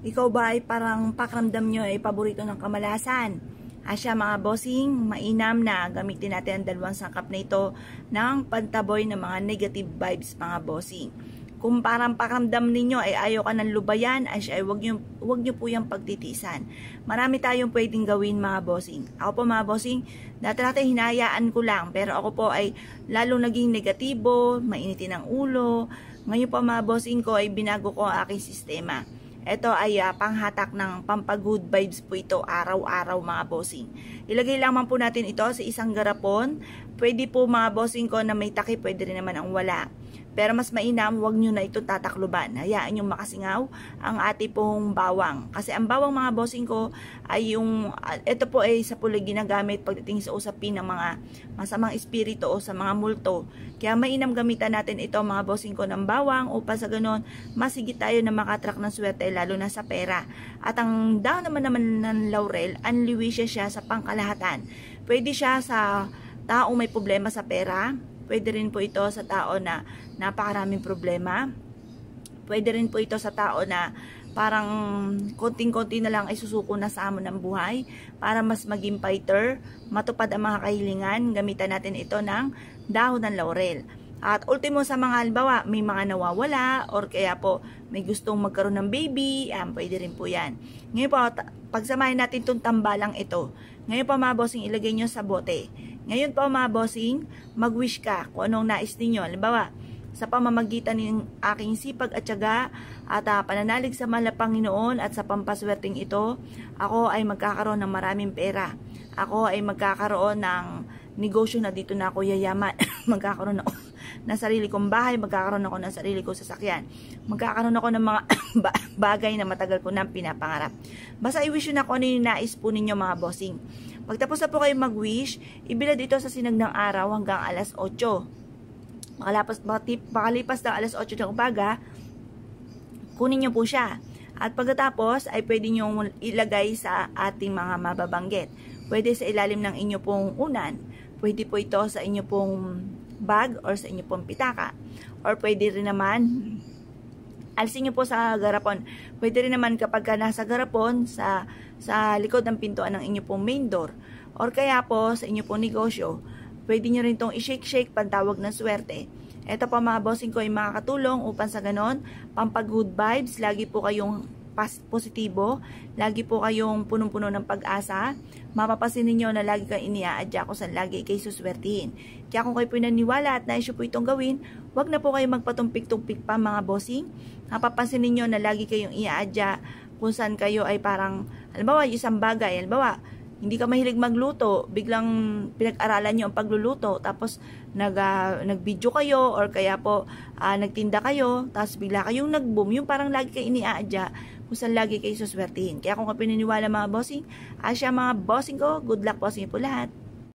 Ikaw ba ay parang pakiramdam nyo ay paborito ng kamalasan? Asya mga bossing, mainam na gamitin natin ang dalawang sangkap na ito ng pantaboy ng mga negative vibes mga bossing. Kung parang pakiramdam ninyo ay ayaw ka ng lubayan, asya ay wag nyo po yung pagtitisan. Marami tayong pwedeng gawin mga bossing. Ako po mga bossing, dati hinayaan ko lang, pero ako po ay lalong naging negatibo, mainitin ang ulo. Ngayon po mga bossing ko ay binago ko ang aking sistema. Ito ay panghatak ng pampagood vibes po ito araw-araw mga bossing. Ilagay lamang po natin ito sa isang garapon. Pwede po mga bossing ko na may takip, pwede rin naman ang wala. Pero mas mainam, huwag nyo na ito tatakluban. Hayaan nyo makasingaw ang ating pong bawang. Kasi ang bawang mga bossing ko ay ito po ay sa pula ginagamit pagdating sa usapin ng mga masamang espiritu o sa mga multo. Kaya mainam gamitan natin ito mga bossing ko ng bawang upang sa ganon masigit tayo na makatrak ng swerte lalo na sa pera. At ang daw naman ng laurel, anliwisya siya sa pangkalahatan. Pwede siya sa taong may problema sa pera. Pwede rin po ito sa tao na napakaraming problema. Pwede rin po ito sa tao na parang konting-konti na lang ay susuko na sa amon ng buhay para mas maging fighter, matupad ang mga kahilingan. Gamitan natin ito ng dahon ng laurel. At ultimo sa mga halimbawa, may mga nawawala or kaya po may gustong magkaroon ng baby, pwede rin po yan. Ngayon po, pagsamahin natin itong tambalang ito. Ngayon po mga bossing, ilagay nyo sa bote. Ngayon po mga bossing, mag-wish ka kung anong nais ninyo. Halimbawa, sa pamamagitan ng aking sipag at tiyaga at pananalig sa mahal na Panginoon at sa pampaswerteng ito, ako ay magkakaroon ng maraming pera. Ako ay magkakaroon ng negosyo na dito na ako yayaman. Magkakaroon ako ng sarili kong bahay, magkakaroon ako ng sarili kong sasakyan. Magkakaroon ako ng mga bagay na matagal ko nang pinapangarap. Basta i-wish yun ako ano yung nais po ninyo mga bossing. Pagtapos na po kayo mag-wish, ibilad ito sa sinag ng araw hanggang alas 8. Makalipas ng alas 8 ng umaga, kunin nyo po siya. At pagkatapos ay pwede nyo ilagay sa ating mga mababanggit. Pwede sa ilalim ng inyo pong unan. Pwede po ito sa inyo pong bag or sa inyo pong pitaka. Or pwede rin naman alisin nyo po sa garapon. Pwede rin naman kapag nasa garapon sa likod ng pintuan ng inyo pong main door. Or kaya po sa inyo pong negosyo, pwede nyo rin itong i-shake-shake pantawag ng swerte. Ito po mga bossing ko ay makakatulong upang sa ganon, pampag-good vibes, lagi po kayong positibo, lagi po kayong punong-puno ng pag-asa. Mapapasin ninyo na lagi kang iniaadya kung saan lagi kayo suswertihin. Kaya kung kayo po naniniwala at nais po itong gawin, wag na po kayo magpatumpik-tumpik pa mga bossing. Mapapansin ninyo na lagi kayong iaadya kung saan kayo ay parang, halimbawa, isang bagay, halimbawa, hindi ka mahilig magluto, biglang pinag-aralan nyo ang pagluluto, tapos nag-video kayo, or kaya po nagtinda kayo, tapos bigla kayong nag-boom, yung parang lagi kayo iniaadya kung saan lagi kayo suswertihin. Kaya kung kayo pininiwala mga bossing, asya mga bossing ko, good luck po sa inyo po lahat.